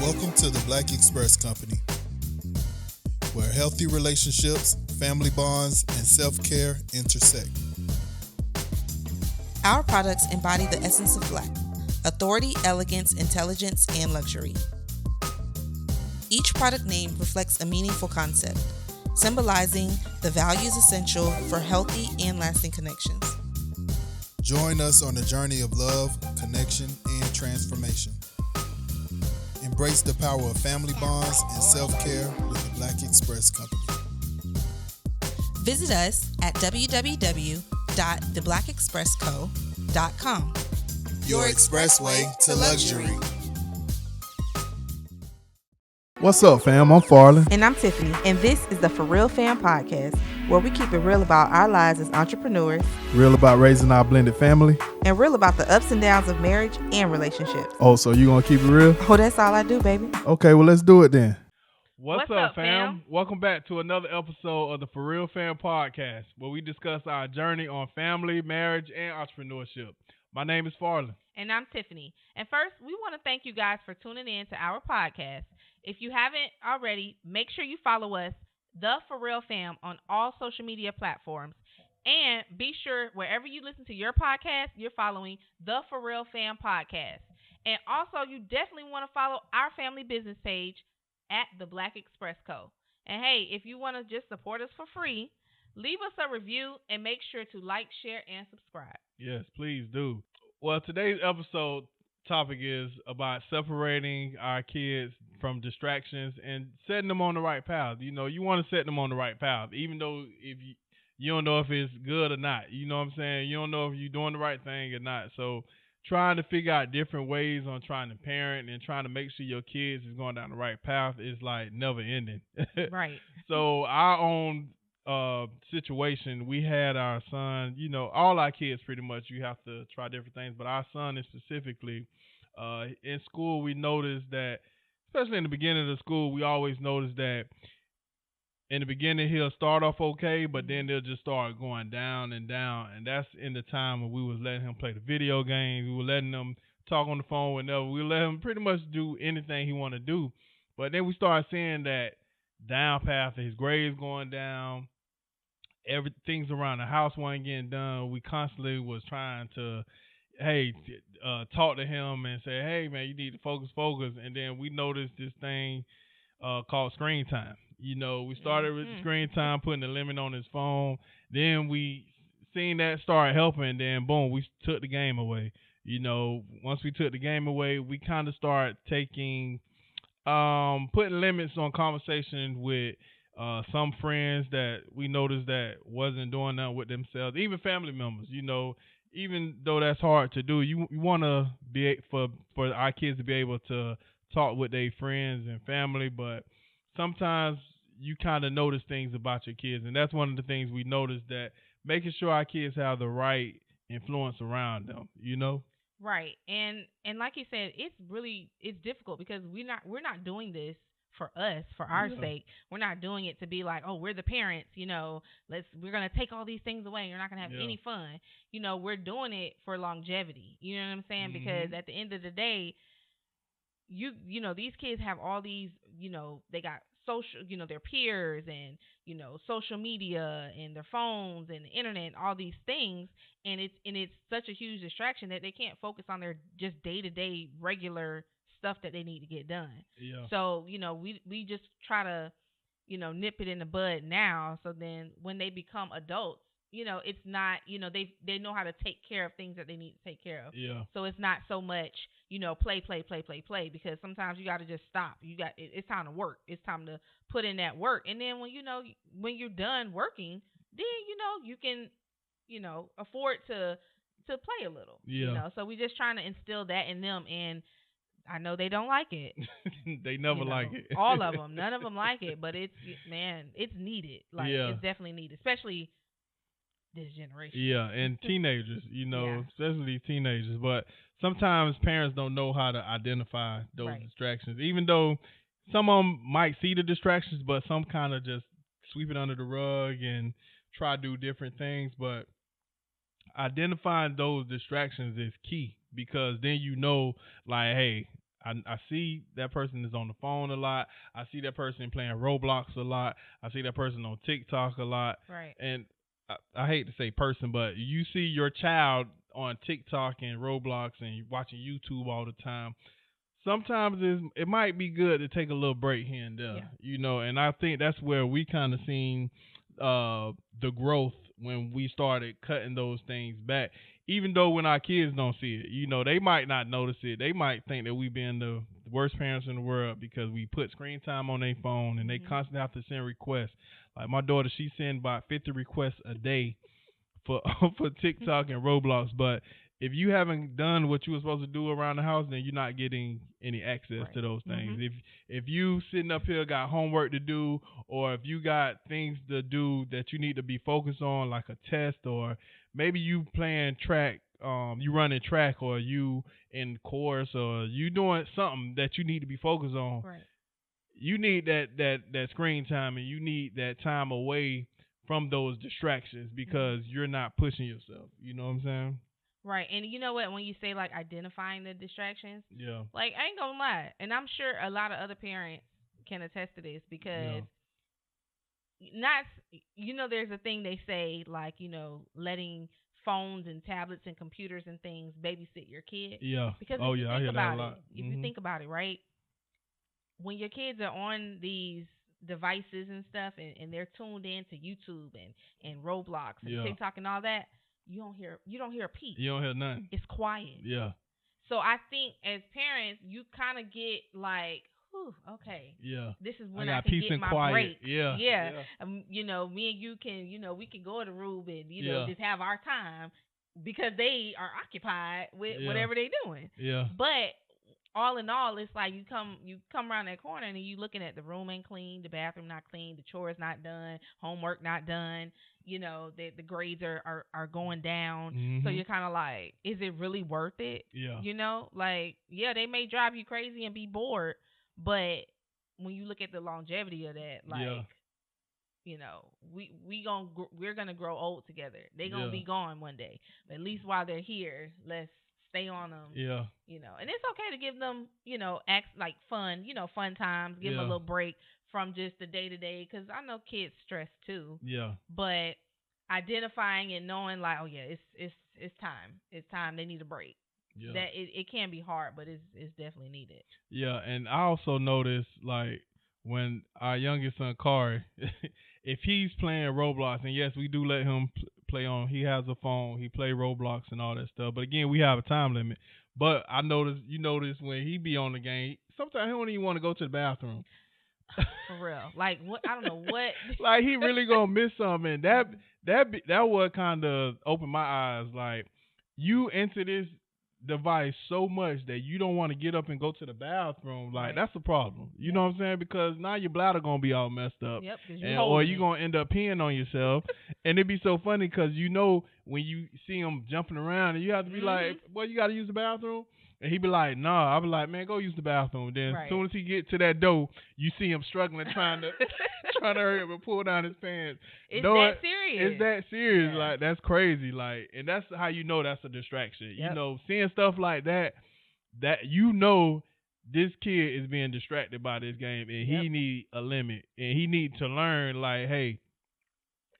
Welcome to the Black Express Company, where healthy relationships, family bonds, and self-care intersect. Our products embody the essence of Black: authority, elegance, intelligence, and luxury. Each product name reflects a meaningful concept, symbolizing the values essential for healthy and lasting connections. Join us on the journey of love, connection, and transformation. Embrace the power of family bonds and self-care with the Black Express Company. Visit us at www.theblackexpressco.com. Your expressway to luxury. What's up, fam? I'm Farland. And I'm Tiffany, and this is the For Real Fam Podcast, where we keep it real about our lives as entrepreneurs, Real about raising our blended family. and real about the ups and downs of marriage and relationships. Oh, so you gonna keep it real? Oh, that's all I do, baby. Okay, well, let's do it then. What's up, fam? Welcome back to another episode of the For Real Fam Podcast, where we discuss our journey on family, marriage, and entrepreneurship. My name is Farland. And I'm Tiffany. And first, we want to thank you guys for tuning in to our podcast. If you haven't already, make sure you follow us, The For Real Fam, on all social media platforms. And be sure, wherever you listen to your podcast, you're following The For Real Fam Podcast. And also, you definitely want to follow our family business page at The Black Express Co. And hey, if you want to just support us for free, leave us a review and make sure to like, share, and subscribe. Yes, please do. Well, today's episode topic is about separating our kids from distractions and setting them on the right path. You know, you want to set them on the right path, even though if you don't know if it's good or not. You know what I'm saying? You don't know if you're doing the right thing or not. So trying to figure out different ways on trying to parent and trying to make sure your kids is going down the right path is like never ending. Right. So our own situation, we had our son, you know, all our kids pretty much, you have to try different things, but our son is specifically in school. We noticed that, especially in the beginning of the school, we always noticed that in the beginning he'll start off okay, but then they'll just start going down and down. And that's in the time when we was letting him play the video games, we were letting him talk on the phone whenever, we let him pretty much do anything he want to do. But then we started seeing that down path, his grades going down, everything's around the house wasn't getting done. We constantly was trying to, talk to him and say, hey, man, you need to focus. And then we noticed this thing called screen time. You know, we started with screen time, putting the limit on his phone. Then we seen that start helping. Then, boom, we took the game away. You know, once we took the game away, we kind of started taking, putting limits on conversation with some friends that we noticed that wasn't doing that with themselves, even family members. You know, even though that's hard to do, you want to be for our kids to be able to talk with their friends and family, but sometimes you kind of notice things about your kids, and that's one of the things we noticed, that making sure our kids have the right influence around them, you know? Right. And like you said, it's difficult because we're not doing this for us, for our sake. We're not doing it to be like, oh, we're the parents, you know, we're going to take all these things away. You're not going to have any fun. You know, we're doing it for longevity. You know what I'm saying? Because at the end of the day, you know, these kids have all these, you know, they got social, you know, their peers and, you know, social media and their phones and the internet and all these things. And it's such a huge distraction that they can't focus on their just day-to-day regular stuff that they need to get done. Yeah. So, you know, we just try to, you know, nip it in the bud now. So then when they become adults, you know, it's not, you know, they know how to take care of things that they need to take care of. Yeah. So it's not so much, you know, play, because sometimes you got to just stop. It's time to work. It's time to put in that work. And then when you're done working, then, you know, you can, you know, afford to play a little. Yeah. You know, so we're just trying to instill that in them. And I know they don't like it. They never like it. All of them. None of them like it, but it's needed. Like, it's definitely needed, especially this generation. Yeah, and teenagers, you know, especially teenagers. But sometimes parents don't know how to identify those distractions, even though some of them might see the distractions, but some kind of just sweep it under the rug and try to do different things. But identifying those distractions is key, because then you know, like, hey, I see that person is on the phone a lot. I see that person playing Roblox a lot. I see that person on TikTok a lot. Right. And I hate to say person, but you see your child on TikTok and Roblox and watching YouTube all the time. Sometimes it might be good to take a little break here and there, and I think that's where we kind of seen the growth when we started cutting those things back. Even though when our kids don't see it, they might not notice it. They might think that we've been the worst parents in the world because we put screen time on their phone and they constantly have to send requests. Like my daughter, she sends about 50 requests a day for for TikTok and Roblox, but if you haven't done what you were supposed to do around the house, then you're not getting any access to those things. If you sitting up here got homework to do, or if you got things to do that you need to be focused on, like a test, or maybe you playing track, you running track, or you in course, or you doing something that you need to be focused on. Right. You need that screen time, and you need that time away from those distractions because you're not pushing yourself. You know what I'm saying? Right. And you know what, when you say like identifying the distractions, Yeah. like I ain't gonna lie, and I'm sure a lot of other parents can attest to this because there's a thing they say like, letting phones and tablets and computers and things babysit your kid. Yeah. Because I if you hear think that a about lot. it, if you think about it, right? When your kids are on these devices and stuff and they're tuned in to YouTube and Roblox and TikTok and all that, you don't hear a peep. You don't hear nothing. It's quiet. Yeah. So I think as parents, you kind of get like, whew, okay. Yeah. This is when I I got can peace get and my quiet. break. Yeah. Yeah. Me and you can, we can go to the room and, just have our time because they are occupied with whatever they're doing. Yeah. But all in all, it's like you come around that corner and you looking at the room ain't clean, the bathroom not clean, the chores not done, homework not done. The grades are going down. So you're kind of like, is it really worth it? Yeah. They may drive you crazy and be bored, but when you look at the longevity of that, we're gonna grow old together. They're gonna be gone one day. But at least while they're here, let's stay on them. Yeah. And it's okay to give them, acts like fun, fun times, give them a little break from just the day to day, because I know kids stress too. Yeah. But identifying and knowing like, oh yeah, it's time. It's time. They need a break. Yeah. That it can be hard, but it's definitely needed. Yeah, and I also noticed like when our youngest son Kari, if he's playing Roblox, and yes, we do let him play on. He has a phone. He play Roblox and all that stuff. But again, we have a time limit. But I noticed, when he be on the game, sometimes he don't even want to go to the bathroom. For real, like what? I don't know what. Like he really gonna miss something. That what kind of opened my eyes. Like you into this device so much that you don't want to get up and go to the bathroom. Like that's a problem. You know what I'm saying? Because now your bladder gonna be all messed up. Yep. Or you gonna end up peeing on yourself. And it'd be so funny because when you see him jumping around and you have to be like, "Boy, you got to use the bathroom." And he'd be like, "Nah." I'll be like, "Man, go use the bathroom." Then as soon as he get to that door, you see him struggling, trying to hurry up and pull down his pants. It's that serious. It's that serious. Yeah. Like that's crazy. Like, and that's how that's a distraction. Yep. Seeing stuff like that this kid is being distracted by this game, and he need a limit, and he need to learn like, hey,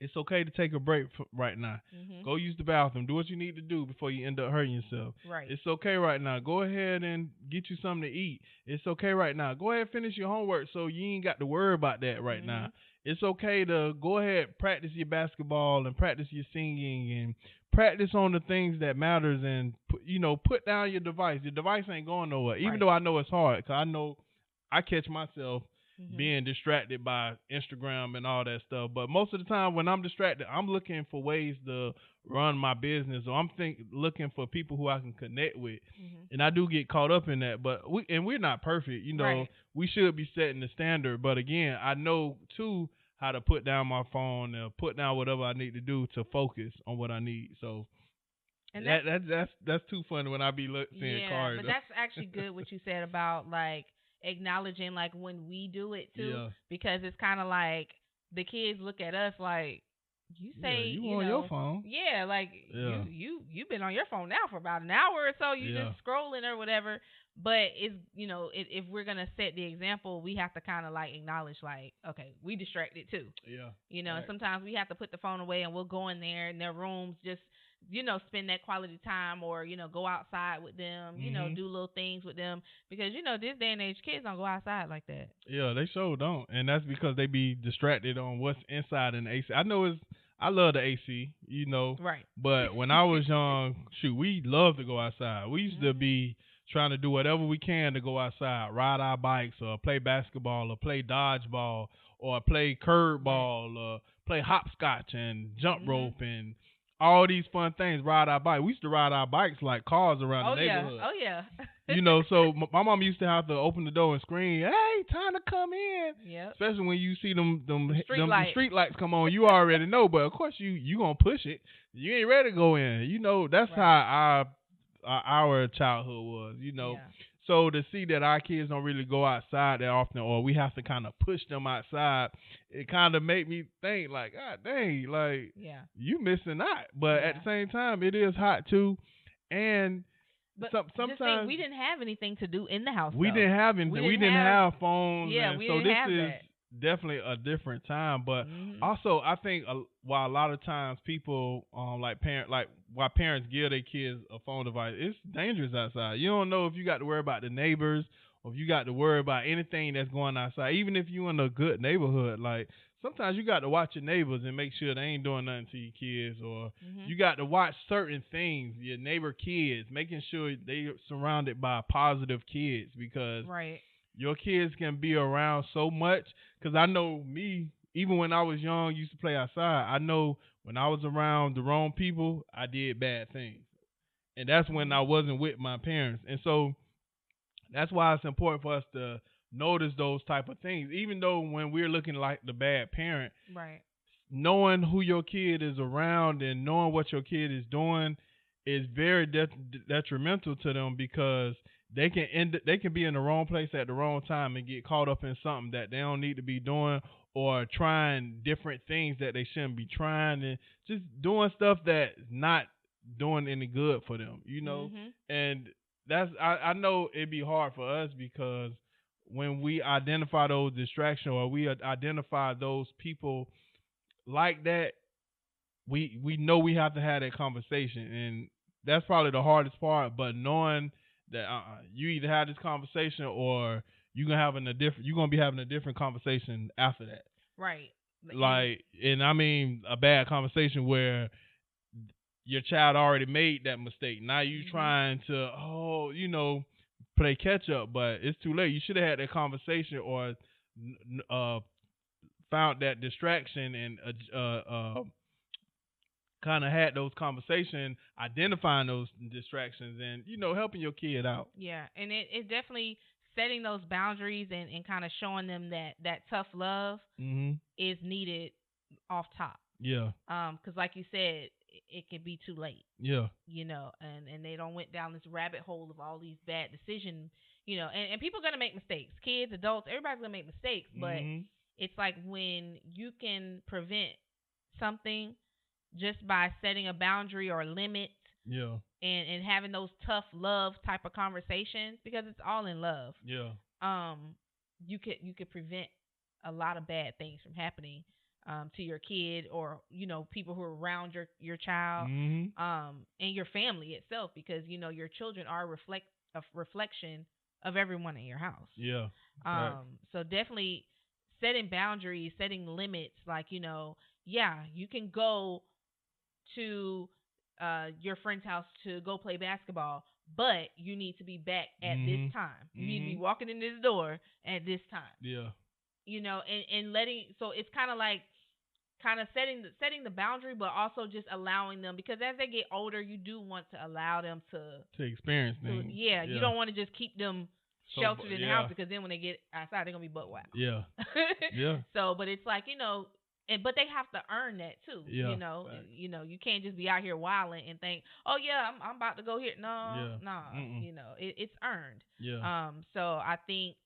it's okay to take a break right now. Go use the bathroom. Do what you need to do before you end up hurting yourself. Right. It's okay right now. Go ahead and get you something to eat. It's okay right now. Go ahead and finish your homework so you ain't got to worry about that right now. It's okay to go ahead, practice your basketball and practice your singing and practice on the things that matters, and put down your device. Your device ain't going nowhere. Even though I know it's hard, because I know I catch myself being distracted by Instagram and all that stuff. But most of the time when I'm distracted, I'm looking for ways to run my business, or I'm looking for people who I can connect with. And I do get caught up in that. But we're not perfect. We should be setting the standard. But again, I know too how to put down my phone and put down whatever I need to do to focus on what I need. So and that's too funny when I be seeing cars. But that's actually good what you said about like acknowledging like when we do it too, because it's kind of like the kids look at us like, you say you on your phone. You've been on your phone now for about an hour or so. You just scrolling or whatever. But it's, if we're gonna set the example, we have to kind of like acknowledge, like, okay, we distracted too. Yeah. And sometimes we have to put the phone away and we'll go in their rooms, just, spend that quality time, or, go outside with them, do little things with them, because, this day and age, kids don't go outside like that. Yeah, they sure don't, and that's because they be distracted on what's inside in the AC. I love the AC, Right. but when I was young, shoot, we loved to go outside. We used to be trying to do whatever we can to go outside, ride our bikes, or play basketball, or play dodgeball, or play curb ball, or play hopscotch and jump rope, and all these fun things. Ride our bike. We used to ride our bikes like cars around the neighborhood. Oh yeah. So my mom used to have to open the door and scream, "Hey, time to come in!" Yeah. Especially when you see them street street lights come on, you already know. But of course, you gonna push it. You ain't ready to go in. That's how our childhood was. Yeah. So to see that our kids don't really go outside that often, or we have to kind of push them outside, it kind of made me think like, God dang, like you missing out. But at the same time, it is hot too, and but sometimes we didn't have anything to do in the house. We didn't have anything. We didn't have phones. Yeah, so this is definitely a different time. But also, I think while a lot of times people why parents give their kids a phone device, it's dangerous outside. You don't know if you got to worry about the neighbors, or if you got to worry about anything that's going outside. Even if you're in a good neighborhood, like sometimes you got to watch your neighbors and make sure they ain't doing nothing to your kids, or you got to watch certain things, your neighbor kids, making sure they're surrounded by positive kids, because your kids can be around so much. Because I know me, even when I was young, used to play outside. I know when I was around the wrong people, I did bad things. And that's when I wasn't with my parents. And so that's why it's important for us to notice those type of things. Even though when we're looking like the bad parent, knowing who your kid is around and knowing what your kid is doing is very detrimental to them, because they can be in the wrong place at the wrong time and get caught up in something that they don't need to be doing, or trying different things that they shouldn't be trying, and just doing stuff that's not doing any good for them, And that's I know it'd be hard for us, because when we identify those distractions, or we identify those people like that, we know we have to have that conversation, and that's probably the hardest part. But knowing that you either have this conversation, or you're gonna be having a different conversation after that. Right. Like, and I mean a bad conversation where your child already made that mistake. Now you trying to play catch up, but it's too late. You should have had that conversation, or found that distraction, and kind of had those conversations, identifying those distractions, and helping your kid out. Yeah, and it's definitely setting those boundaries, and kind of showing them that tough love is needed off top. Yeah. Because like you said, it can be too late. Yeah. And they don't went down this rabbit hole of all these bad decisions. And people are gonna make mistakes. Kids, adults, everybody's gonna make mistakes. But it's like when you can prevent something just by setting a boundary or a limit, and having those tough love type of conversations, because it's all in love. You could prevent a lot of bad things from happening to your kid, or people who are around your child, and your family itself, because your children are a reflection of everyone in your house. So definitely setting boundaries, setting limits, like you can go to your friend's house to go play basketball, but you need to be back at this time. You need to be walking in this door at this time. And letting, so it's kind of like setting the boundary, but also just allowing them, because as they get older, you do want to allow them to experience things. You don't want to just keep them sheltered in the house, because then when they get outside, they're gonna be butt wild. So, but it's like, but they have to earn that too. You can't just be out here wilding and think, oh yeah, I'm about to go here. No. It's earned. So I think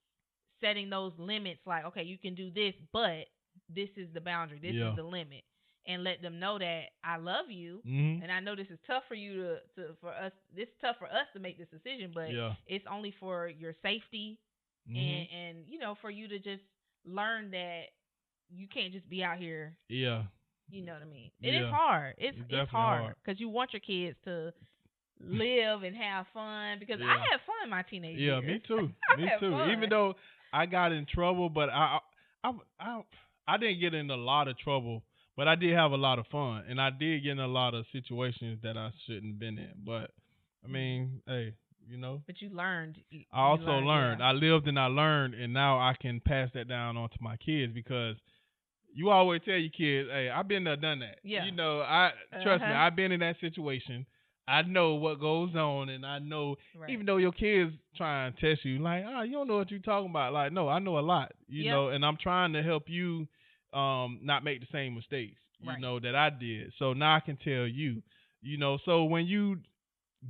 setting those limits, like, okay, you can do this, but this is the boundary. This is the limit. and let them know that I love you, Mhm. and I know this is tough for you for us. This is tough for us to make this decision, but Yeah. it's only for your safety, Mhm. and for you to just learn that you can't just be out here. Yeah. You know what I mean? It is Yeah. hard. It's definitely hard because you want your kids to live and have fun. Because I Yeah. had fun in my teenage Yeah, years. me too. I Me had too. fun. Even though I got in trouble, but I didn't get in a lot of trouble, but I did have a lot of fun, and I did get in a lot of situations that I shouldn't have been in. But I mean, hey, But you learned. I also learned. Yeah. I lived and I learned, and now I can pass that down on to my kids because you always tell your kids, "Hey, I've been there, done that." Yeah. I trust me. Uh-huh. I've been in that situation. I know what goes on, and I know Right. even though your kids try and test you, like, you don't know what you're talking about. Like, no, I know a lot. And I'm trying to help you, not make the same mistakes. Right. That I did. So now I can tell you. So when you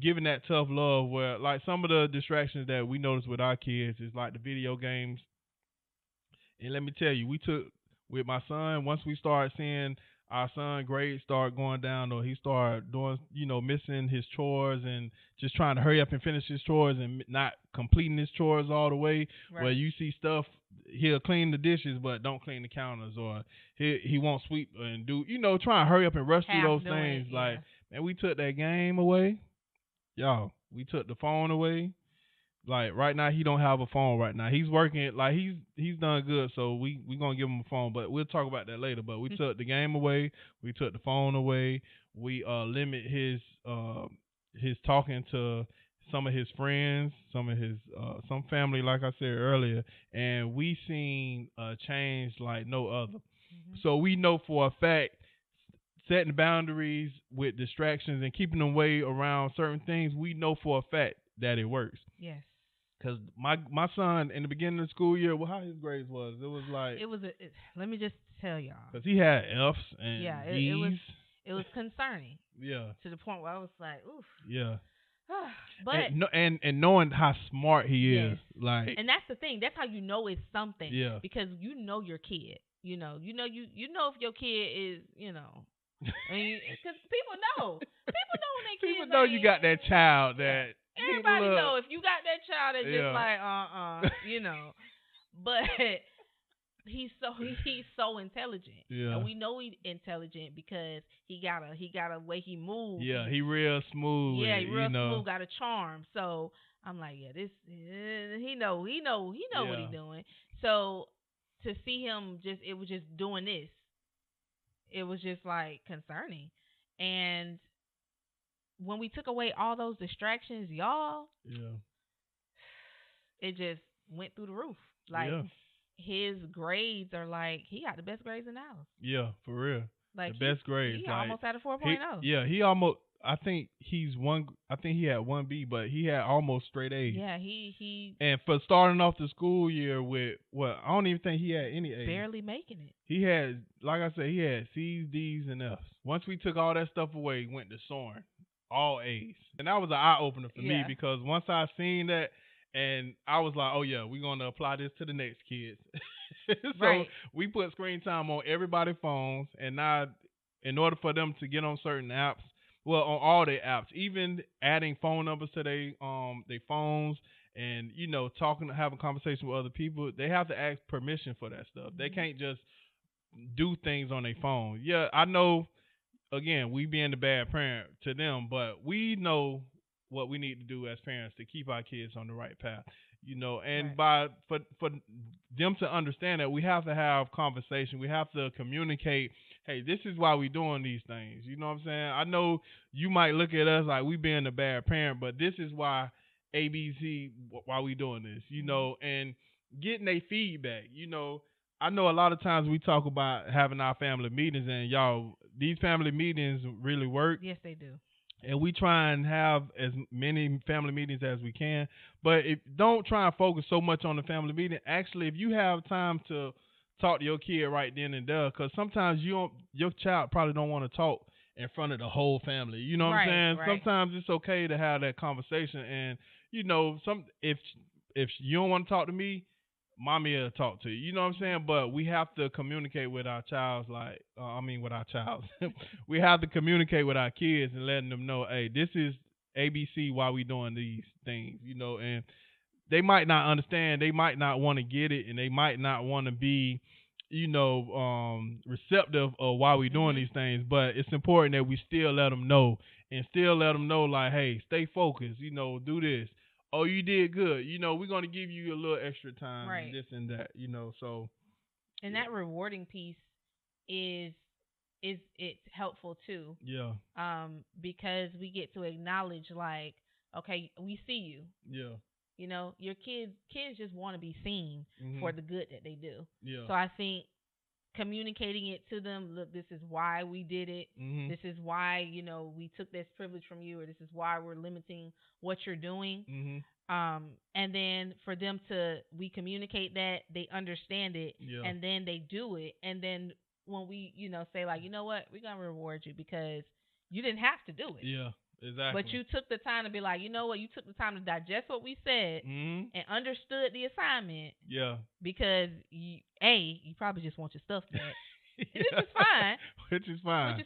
giving that tough love, where like some of the distractions that we notice with our kids is like the video games. And let me tell you, we took with my son, once we started seeing our son grades start going down, or he started doing, missing his chores and just trying to hurry up and finish his chores and not completing his chores all the way. Right. Where you see stuff, he'll clean the dishes but don't clean the counters, or he won't sweep and do, try and hurry up and rush through those things. Like, man, we took that game away, y'all. We took the phone away. Like right now, he don't have a phone right now. He's working, like he's done good, so we gonna give him a phone, but we'll talk about that later. But we took the game away, we took the phone away, we limit his talking to some of his friends, some of his some family, like I said earlier, and we seen a change like no other. Mm-hmm. So we know for a fact, setting boundaries with distractions and keeping them away around certain things, we know for a fact that it works. Yes. Because my son in the beginning of the school year, how his grades was, it was like let me just tell y'all. Because he had F's and D's. It was concerning. Yeah. To the point where I was like, oof. Yeah. But and knowing how smart he is, like, and that's the thing. That's how you know it's something. Yeah. Because you know your kid. You know if your kid is, I mean, because people know when they kids. People know you got that child that. Everybody know if you got that child that's just like But he's so intelligent. Yeah. And we know he's intelligent because he got a way he moves. Yeah, he real smooth. Yeah, he real smooth, got a charm. So I'm like, he know what he's doing. So to see him it was just doing this. It was just like concerning. And when we took away all those distractions, y'all, it just went through the roof. Like his grades are like, he got the best grades in the house. Yeah, for real. Like the best grades. He almost had a 4.0. He almost. I think he had 1B, but he had almost straight A's. Yeah, he. And for starting off the school year with I don't even think he had any A's. Barely making it. He had, like I said, he had C's, D's, and F's. Once we took all that stuff away, he went to soaring, all A's, and that was an eye opener for me because once I seen that, and I was like, oh yeah, we're gonna apply this to the next kids. So we put screen time on everybody's phones, and now in order for them to get on certain apps. Well, on all their apps, even adding phone numbers to their phones, and having conversation with other people, they have to ask permission for that stuff. They can't just do things on their phone. Yeah, I know. Again, we being the bad parent to them, but we know what we need to do as parents to keep our kids on the right path. And for them to understand that, we have to have conversation. We have to communicate. Hey, this is why we're doing these things. You know what I'm saying? I know you might look at us like we being a bad parent, but this is why ABC, why we doing this, and getting their feedback. I know a lot of times we talk about having our family meetings, and y'all, these family meetings really work. Yes, they do. And we try and have as many family meetings as we can. But don't try and focus so much on the family meeting. Actually, if you have time to talk to your kid right then and there, because sometimes your child probably don't want to talk in front of the whole family. You know what I'm saying? Right. Sometimes it's okay to have that conversation. And, if you don't want to talk to me, mommy will talk to you. You know what I'm saying? But we have to communicate with our child, with our child. We have to communicate with our kids and letting them know, hey, this is ABC why we doing these things, and they might not understand, they might not want to get it, and they might not want to be, receptive of why we doing these things, but it's important that we still let them know and still let them know, like, hey, stay focused, do this. Oh, you did good. We're going to give you a little extra time, Right. and this and that, so. And yeah. that rewarding piece is it's helpful too. Yeah. Because we get to acknowledge, like, okay, we see you. Yeah. Your kids just want to be seen for the good that they do. Yeah. So I think communicating it to them, look, this is why we did it. This is why, we took this privilege from you, or this is why we're limiting what you're doing. And then for them we communicate that, they understand it, and then they do it. And then when we, say, like, you know what, we're going to reward you because you didn't have to do it. Yeah. Exactly. But you took the time to be like, you know what? You took the time to digest what we said and understood the assignment. Yeah. Because you probably just want your stuff back. Which is fine. Which is fine.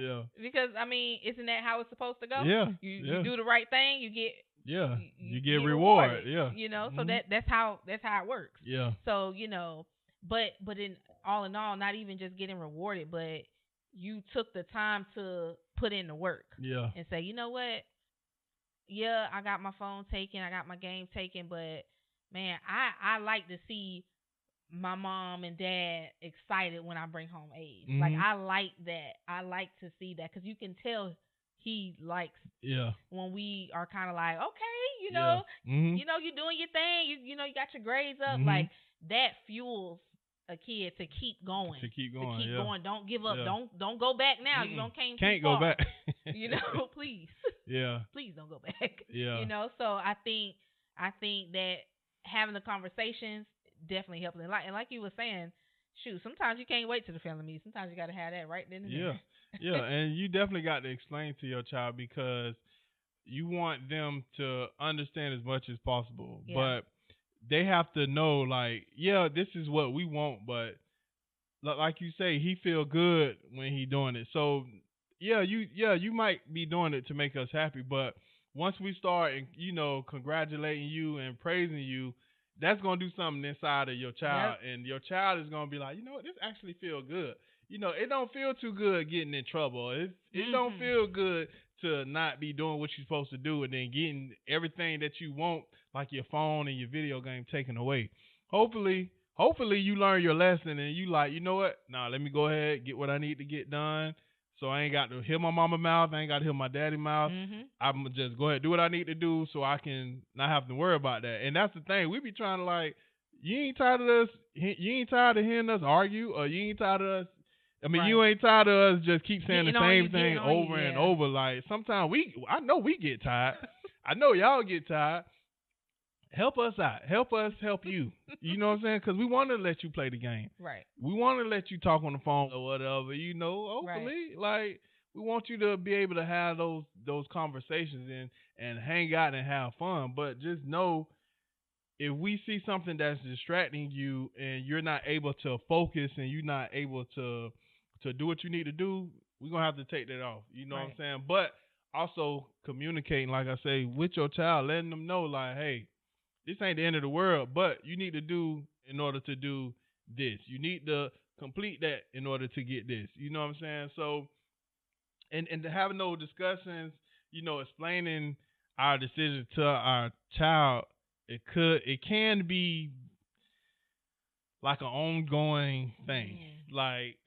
Yeah. Because isn't that how it's supposed to go? Yeah. You do the right thing, you get. Yeah. You get rewarded. Yeah. So that's how it works. Yeah. So but in all, not even just getting rewarded, but you took the time to put in the work. Yeah. And say, you know what? Yeah, I got my phone taken, I got my game taken, but man, I like to see my mom and dad excited when I bring home A's. Like, I like that. I like to see that because you can tell he likes when we are kind of like, okay, you're doing your thing. You got your grades up. Like, that fuels a kid to keep going. Going. Don't give up. Yeah. Don't go back now. You can't go back. Please. Yeah. Please don't go back. Yeah. So I think that having the conversations definitely helps. And like you were saying, shoot, sometimes you can't wait till the family meeting. Sometimes you got to have that right then and there. Yeah, and you definitely got to explain to your child because you want them to understand as much as possible. Yeah. But they have to know, like, this is what we want, but like you say, he feel good when he doing it. So you might be doing it to make us happy, but once we start, congratulating you and praising you, that's gonna do something inside of your child, and your child is gonna be like, you know what, this actually feel good. It don't feel too good getting in trouble. It don't feel good to not be doing what you're supposed to do and then getting everything that you want, like your phone and your video game, taken away. Hopefully you learn your lesson and you like, you know what? Nah, let me go ahead, get what I need to get done. So I ain't got to hear my mama mouth. I ain't got to hear my daddy mouth. I'm going to just go ahead, do what I need to do so I can not have to worry about that. And that's the thing. We be trying to, like, you ain't tired of hearing us argue, or you ain't tired of us. You ain't tired of us just keep saying the same thing over and over. Like, sometimes I know we get tired. I know y'all get tired. Help us out. Help us help you. You know what I'm saying? Because we want to let you play the game. Right. We want to let you talk on the phone or whatever. Hopefully, like, we want you to be able to have those conversations and hang out and have fun. But just know, if we see something that's distracting you and you're not able to focus and you're not able to do what you need to do, we're going to have to take that off. You know what I'm saying? But also communicating, like I say, with your child, letting them know, like, hey, this ain't the end of the world, but you need to do in order to do this. You need to complete that in order to get this. You know what I'm saying? So, and to have no discussions, explaining our decision to our child, it can be like an ongoing thing. Like,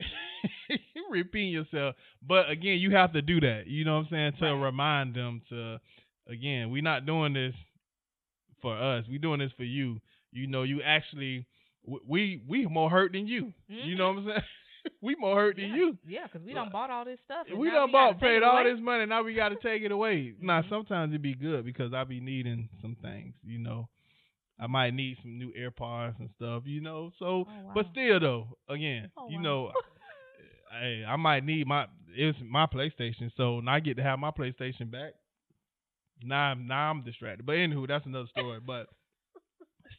repeating yourself. But again, you have to do that. You know what I'm saying? To remind them to, again, we're not doing this for us. We're doing this for you. You actually, we more hurt than you. You know what I'm saying? We more hurt than you. Yeah, because we done bought all this stuff. We done paid all this money. Now we got to take it away. Now, sometimes it'd be good because I be needing some things, I might need some new AirPods and stuff, So, but still though, again, hey, I might need it's my PlayStation. So now I get to have my PlayStation back. Now I'm distracted. But anywho, that's another story. But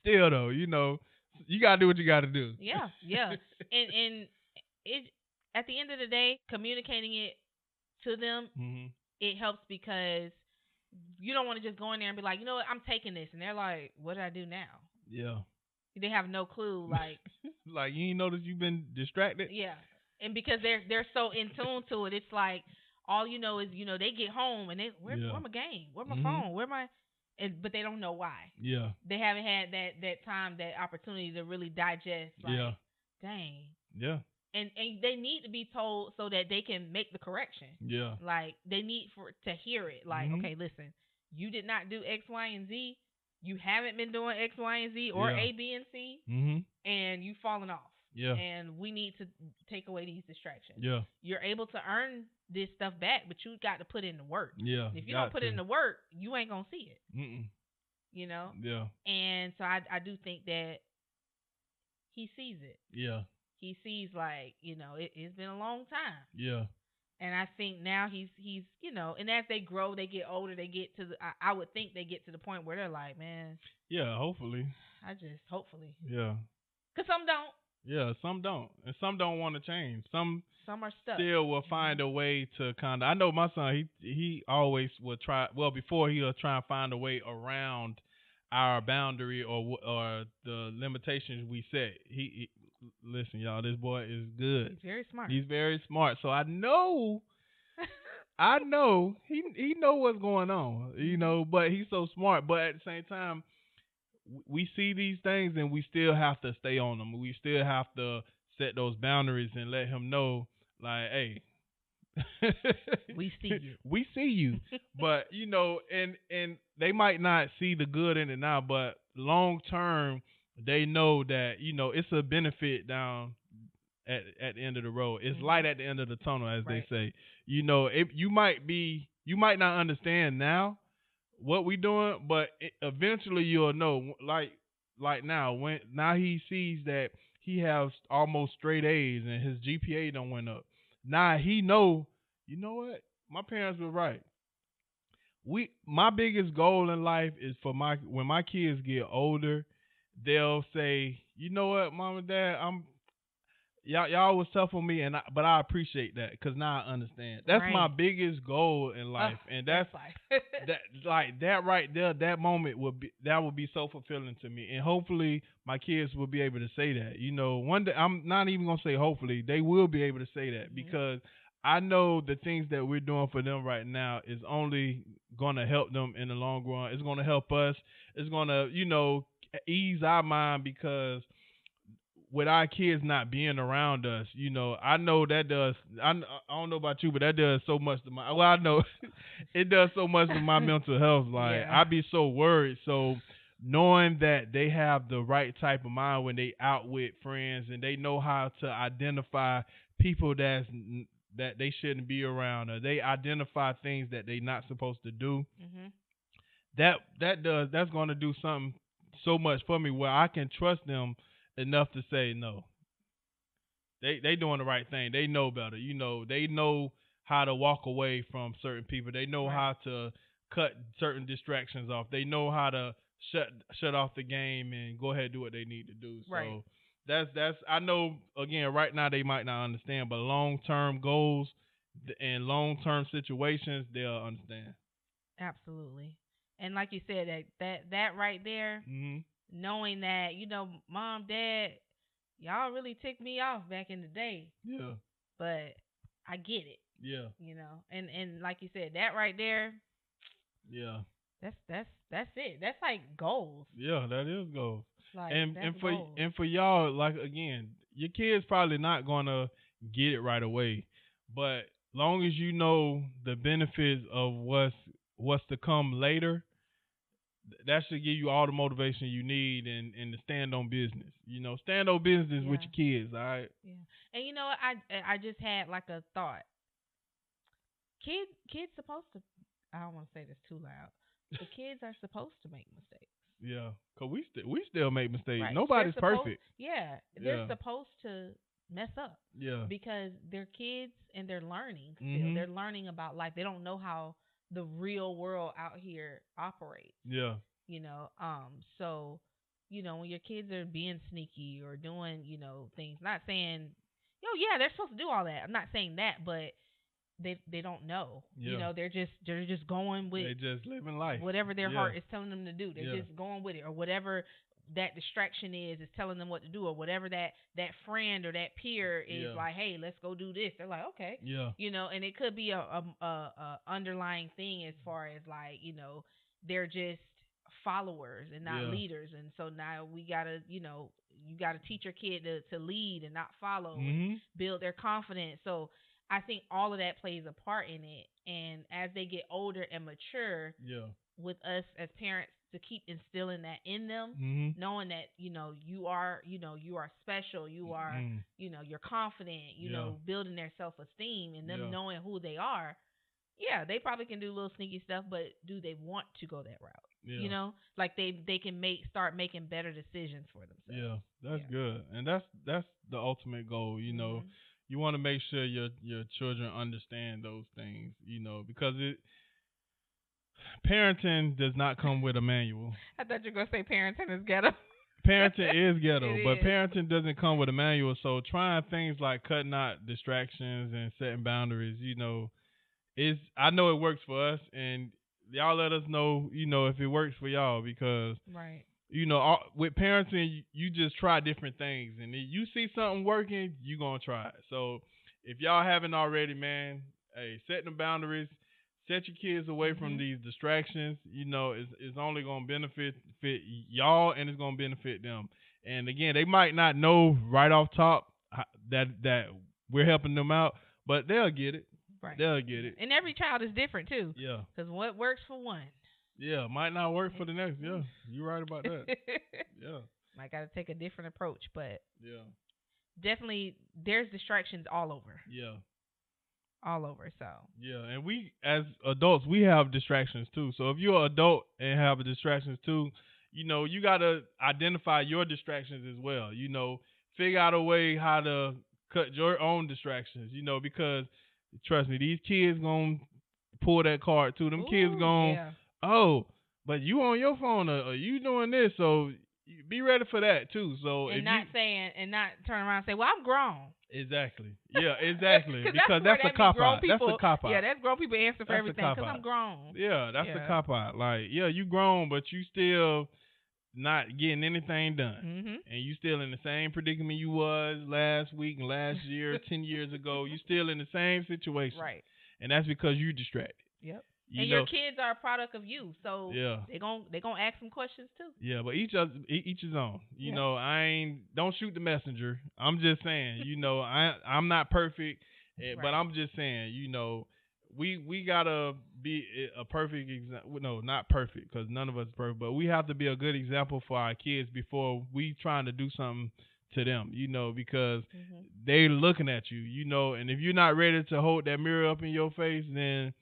still though, You gotta do what you gotta do. Yeah, yeah. And it at the end of the day, communicating it to them, Hmm. it helps because you don't want to just go in there and be like, you know what, I'm taking this, and they're like, what did I do now? Yeah. They have no clue, like, Like you ain't noticed you've been distracted. yeah, and because they're so in tune to it, it's like all you know is they get home and where Yeah. my game, where my Hmm. phone, where my, but they don't know why. Yeah. They haven't had that time, that opportunity to really digest. Yeah. Like, dang, Yeah. and they need to be told so that they can make the correction. Yeah. Like they need to hear it. Like, Hmm. okay, listen, you did not do X, Y, and Z. You haven't been doing X, Y, and Z or Yeah. A, B, and C, Hmm. and you've fallen off. Yeah. And we need to take away these distractions. Yeah. You're able to earn this stuff back, but you got to put in the work. Yeah. If you don't put in the work, you ain't gonna see it. Mm-mm. You know. Yeah. And so I do think that he sees it. Yeah. He sees, like, it's been a long time. Yeah. And I think now he's and as they grow, they get older, they get to I would think they get to the point where they're like, man, Yeah. Hopefully. hopefully, Yeah. because some don't. Yeah. Some don't, and some don't want to change. Some Some are stuck. still will find a way to kind of. I know my son. He always will try. Well, before he'll try and find a way around our boundary or the limitations we set. He listen, y'all. This boy is good. He's very smart. He's very smart. So I know he know what's going on, but he's so smart. But at the same time, we see these things and we still have to stay on them. We still have to set those boundaries and let him know, like, hey, We see you. we see you. But and they might not see the good in it now, but long term, they know that it's a benefit down at the end of the road. It's light at the end of the tunnel, as Right. they say. If you might not understand now what we doing, but eventually you'll know. Like now he sees that he has almost straight A's and his GPA don't went up. Now he know. You know what? My parents were right. My biggest goal in life is when my kids get older, they'll say, you know what, mom and dad, y'all was tough on me, but I appreciate that because now I understand. That's my Right. biggest goal in life, and that's like that right there. That moment would be so fulfilling to me, and hopefully my kids will be able to say that. One day, I'm not even gonna say hopefully, they will be able to say that because I know the things that we're doing for them right now is only gonna help them in the long run. It's gonna help us. It's gonna ease our mind because with our kids not being around us, I know that does. I don't know about you, but that does so much to my. Well, I know it does so much to my mental health. Like Yeah. I be so worried. So knowing that they have the right type of mind when they out with friends and they know how to identify people that they shouldn't be around, or they identify things that they not supposed to do. That's going to do something so much for me where I can trust them enough to say no. They doing the right thing. They know better. They know how to walk away from certain people. They know Right. how to cut certain distractions off. They know how to shut off the game and go ahead and do what they need to do. Right. So that's I know again right now they might not understand, but long term goals and long term situations they'll understand. Absolutely. And like you said, that right there, Mhm. knowing that, mom, dad, y'all really ticked me off back in the day, Yeah. but I get it, Yeah. and like you said, that right there, Yeah. that's it. That's like goals. Yeah, that is goals. Like, and that's for goals. and for y'all, like again, your kids probably not gonna get it right away, but long as you know the benefits of what's to come later, that should give you all the motivation you need and to stand on business. Stand on business with Yeah. your kids. All right. Yeah. And you know what? I just had like a thought. Kids supposed to. I don't want to say this too loud. The kids are supposed to make mistakes. Yeah, cause we still make mistakes. Right. Nobody's They're supposed- perfect. Yeah, they're Yeah. supposed to mess up Yeah. because they're kids and they're learning still. Mhm. They're learning about life. They don't know how the real world out here operates. Yeah. So when your kids are being sneaky or doing, things, not saying, yeah, they're supposed to do all that. I'm not saying that, but they don't know. Yeah. They're just going with They just living life. whatever their Yeah. heart is telling them to do. They're Yeah. just going with it, or whatever that distraction is telling them what to do, or whatever that friend or that peer is Yeah. like, hey, let's go do this. They're like, okay, Yeah. and it could be a underlying thing as far as like, they're just followers and not Yeah. leaders, and so now we gotta, you gotta teach your kid to lead and not follow, and Mm-hmm. build their confidence. So I think all of that plays a part in it. And as they get older and mature, Yeah. with us as parents to keep instilling that in them, Mm-hmm. knowing that, you are, you are special, you are, Mm. you're confident, Yeah. building their self-esteem and them Yeah. knowing who they are. Yeah, they probably can do little sneaky stuff, but do they want to go that route? Yeah. Like they can start making better decisions for themselves. Yeah, that's Yeah. good, and that's the ultimate goal. Mhm. You want to make sure your children understand those things. Because parenting does not come with a manual. I thought you were gonna say parenting is ghetto. Parenting is ghetto, It but is. parenting doesn't come with a manual. So trying things like cutting out distractions and setting boundaries, is I know it works for us, and y'all let us know, if it works for y'all, because Right. with parenting, you just try different things, and if you see something working, you gonna try it. So if y'all haven't already, man, hey, set the boundaries, set your kids away from Mhm. these distractions. It's only gonna benefit y'all, and it's gonna benefit them. And again, they might not know right off top that we're helping them out, but they'll get it. Right. They'll get it. And every child is different too. Yeah. Because what works for one. Yeah, might not work for the next. Yeah, you're right about that. Yeah. Might got to take a different approach, but Yeah. definitely there's distractions all over. Yeah. All over. So. Yeah, and we as adults we have distractions too. So if you're an adult and have distractions too, you gotta identify your distractions as well. Figure out a way how to cut your own distractions. Because trust me, these kids gonna pull that card too. Them kids Ooh, gonna, yeah. oh, but you on your phone or you doing this, so you be ready for that too. So And if not turn around and say, "Well, I'm grown." exactly, yeah, exactly, 'Cause because where that's a that cop grown out. That's people- a cop out. Yeah, that's grown people answer for That's a everything cop because out. I'm grown. Yeah, that's a Yeah. cop out. Like, yeah, you grown, but you still not getting anything done, Mhm. and you still in the same predicament you was last week and last year, 10 years ago. You still in the same situation, Right. and that's because you distracted. Yep. You And know, your kids are a product of you, so Yeah. they gonna ask some questions too. Yeah, but each his own. Yeah. Don't shoot the messenger. I'm just saying, I'm not perfect, but Right. I'm just saying, we gotta be a perfect example. No, not perfect, because none of us are perfect, but we have to be a good example for our kids before we trying to do something to them. Because Mhm. they looking at you. And if you're not ready to hold that mirror up in your face, then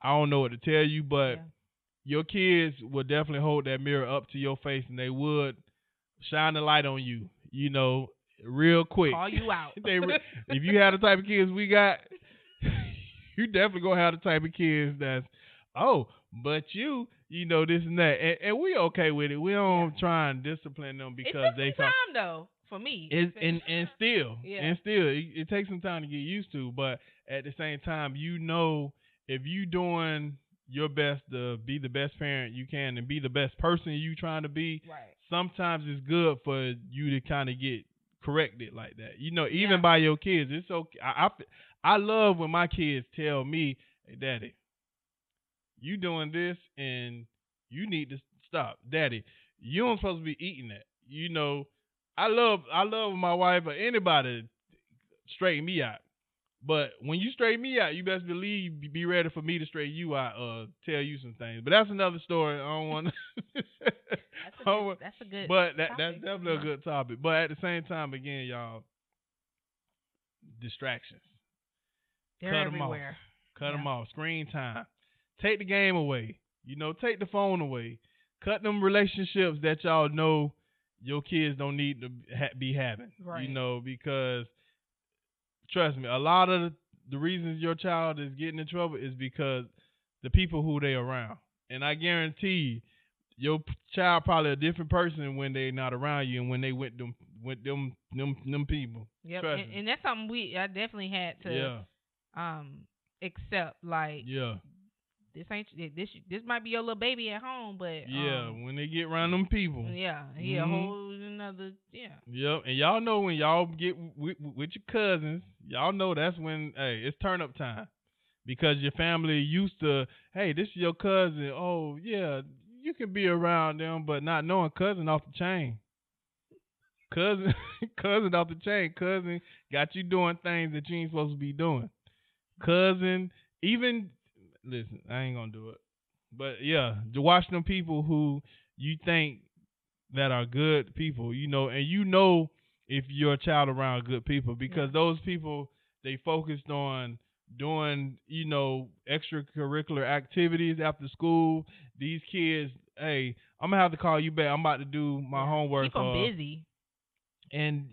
I don't know what to tell you, but Yeah. your kids will definitely hold that mirror up to your face, and they would shine the light on you, real quick. Call you out. If you have the type of kids we got, you definitely gonna have the type of kids that's, but this and that, and we okay with it. We don't try and discipline them It because took they some time though for me. and still, Yeah. it takes some time to get used to. But at the same time, if you doing your best to be the best parent you can and be the best person you trying to be, Right. sometimes it's good for you to kind of get corrected like that. Even Yeah. by your kids, it's okay. I love when my kids tell me, "Hey, Daddy, you doing this and you need to stop. Daddy, you don't supposed to be eating that." I love when my wife or anybody straighten me out. But when you straighten me out, you best believe be ready for me to straighten you out or tell you some things. But that's another story. I don't want to. That's a good. But that's topic. definitely a good topic. But at the same time, again, y'all, distractions. They're Cut 'em off. everywhere. Cut them Yeah. off. Screen time. Take the game away. Take the phone away. Cut them relationships that y'all know your kids don't need to be having. Right. Because trust me, a lot of the reasons your child is getting in trouble is because the people who they around. And I guarantee your child probably a different person when they not around you and when they with them people. Yep. Trust And, me. and that's something I definitely had to Yeah. accept. Like Yeah. this might be your little baby at home, but Yeah. When they get around them people. yeah, he a whole another Yep. And y'all know when y'all get with your cousins, y'all know that's when it's turn up time. Because your family used to, hey, this is your cousin. Oh, yeah, you can be around them, but not knowing cousin off the chain. Cousin, cousin off the chain. Cousin got you doing things that you ain't supposed to be doing. Cousin, even, listen, I ain't going to do it. But, yeah, to watch them people who you think that are good people, and if you're a child around good people because those people, they focused on doing, extracurricular activities after school. These kids, hey, I'm gonna have to call you back. I'm about to do my homework. Keep them busy. And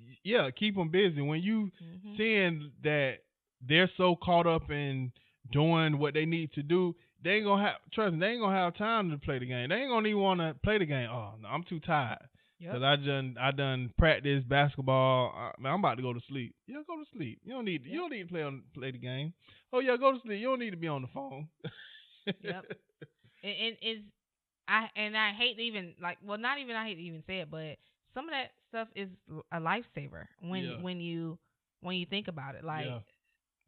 keep them busy. When you seeing that they're so caught up in doing what they need to do, they ain't gonna have they ain't gonna have time to play the game. They ain't gonna even want to play the game. Oh no, I'm too tired. Cause I done practice basketball. Man, I'm about to go to sleep. Yeah, go to sleep. You don't need to play the game. Oh yeah, go to sleep. You don't need to be on the phone. Yep. I hate to even not even I hate to even say it, but some of that stuff is a lifesaver when you think about it. Like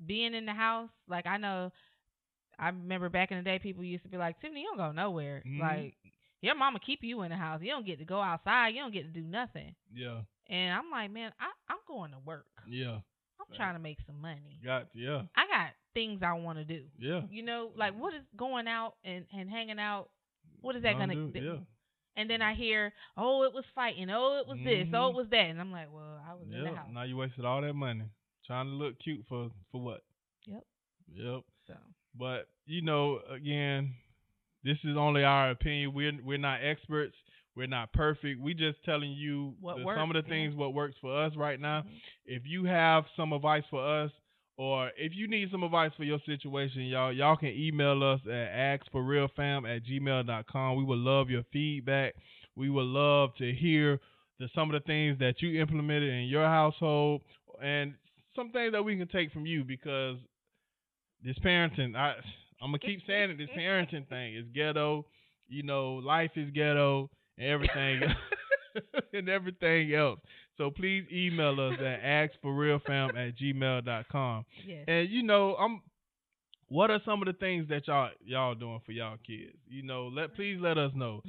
being in the house. Like I remember back in the day, people used to be like, Tiffany, you don't go nowhere. Like your mama keep you in the house. You don't get to go outside. You don't get to do nothing. Yeah. And I'm like, man, I'm going to work. Yeah. I'm trying to make some money. I got things I want to do. Yeah. Like what is going out and hanging out? What is that going to do? Yeah. And then I hear, oh, it was fighting. Oh, it was this. Oh, it was that. And I'm like, well, I was in the house. Now you wasted all that money trying to look cute for what? Yep. So. But, again, this is only our opinion. We're not experts. We're not perfect. We just telling you some of the things what works for us right now. If you have some advice for us, or if you need some advice for your situation, y'all can email us at askforrealfam@gmail.com. We would love your feedback. We would love to hear some of the things that you implemented in your household and some things that we can take from you, because this parenting, I'm going to keep saying it, this parenting thing is ghetto. Life is ghetto and everything and everything else. So please email us at askforrealfam@gmail.com. Yes. And what are some of the things that y'all doing for y'all kids? Please let us know.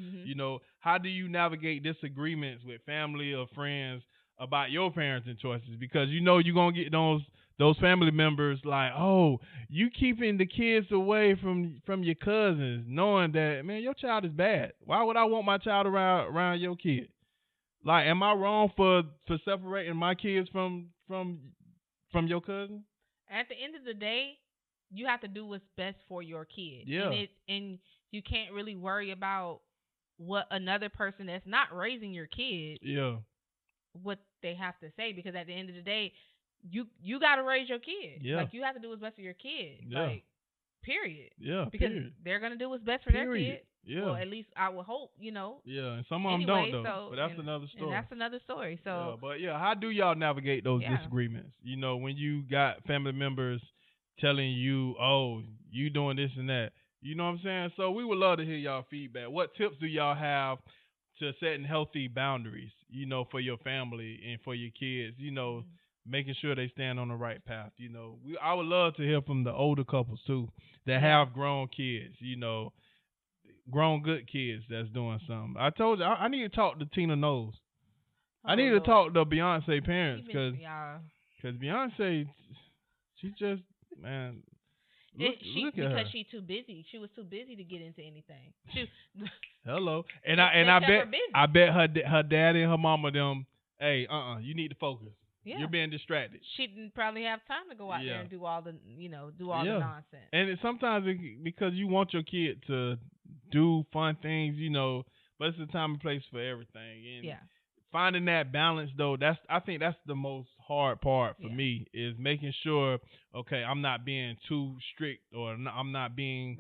How do you navigate disagreements with family or friends about your parenting choices? Because you're gonna get those family members like, oh, you keeping the kids away from your cousins, knowing that, man, your child is bad. Why would I want my child around your kid? Like, am I wrong for separating my kids from your cousin? At the end of the day, you have to do what's best for your kid. Yeah. And you can't really worry about what another person that's not raising your kid, what they have to say, because at the end of the day, you got to raise your kid. Yeah. Like, you have to do what's best for your kid. Yeah. Like, period. Yeah. Because they're gonna do what's best for their kid. Yeah. Well, at least I would hope, Yeah, and some of them don't though. But that's another story. And that's another story. So. How do y'all navigate those disagreements? When you got family members telling you, oh, you doing this and that. You know what I'm saying? So we would love to hear y'all feedback. What tips do y'all have to setting healthy boundaries, for your family and for your kids, making sure they stand on the right path. I would love to hear from the older couples too that have grown kids, grown good kids that's doing something. I told you I need to talk to Tina Knowles. I need to talk to Beyonce parents because Beyonce, she just, man. Look at her. Because she's too busy. She was too busy to get into anything. Hello, and I bet her daddy and her mama them. Hey, you need to focus. Yeah. You're being distracted. She didn't probably have time to go out there and do all the, the nonsense. And sometimes because you want your kid to do fun things, but it's a time and place for everything. And finding that balance, though, I think that's the most hard part for me, is making sure, okay, I'm not being too strict, or I'm not being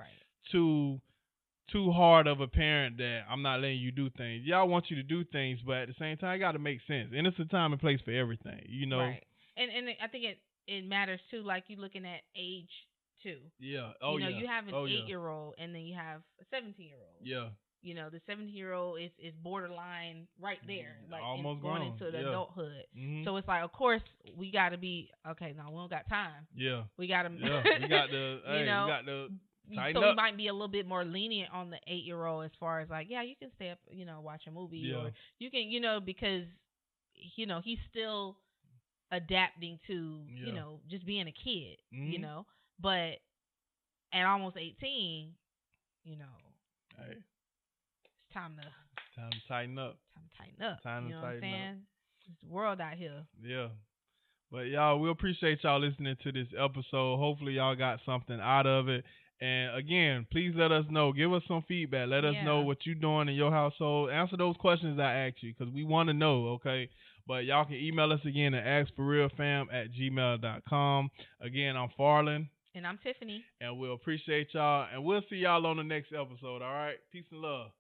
too too hard of a parent that I'm not letting you do things. Y'all want you to do things, but at the same time, it got to make sense. And it's a time and place for everything, you know. Right. And I think it matters too. Like you looking at age too. Yeah. Oh you know, yeah. you have an oh 8-year-old and then you have a 17-year-old. Yeah. You know, the 17-year-old is borderline right there, like Almost going grown. into the Yeah. adulthood. Mhm. So it's like, of course, we got to be okay. No, we don't got time. Yeah. We got to. Yeah. We got the. You know, we got the. Tighten so up. we might be a little bit more lenient on the 8-year-old as far as like, yeah, you can stay up, you know, watch a movie, Yeah. or you can, you know, because you know he's still adapting to, Yeah. you know, just being a kid, Mhm. you know, but at almost 18, you know, Hey, it's time to tighten up. tighten up. Time to you know what I'm tighten up. saying? It's the world out here. Yeah. But y'all, we appreciate y'all listening to this episode. Hopefully y'all got something out of it. And again, please let us know. Give us some feedback. Let us know Yeah. what you're doing in your household. Answer those questions I asked you because we want to know, okay? But y'all can email us again at askforrealfam@gmail.com. Again, I'm Farland. And I'm Tiffany. And we'll appreciate y'all. And we'll see y'all on the next episode, all right? Peace and love.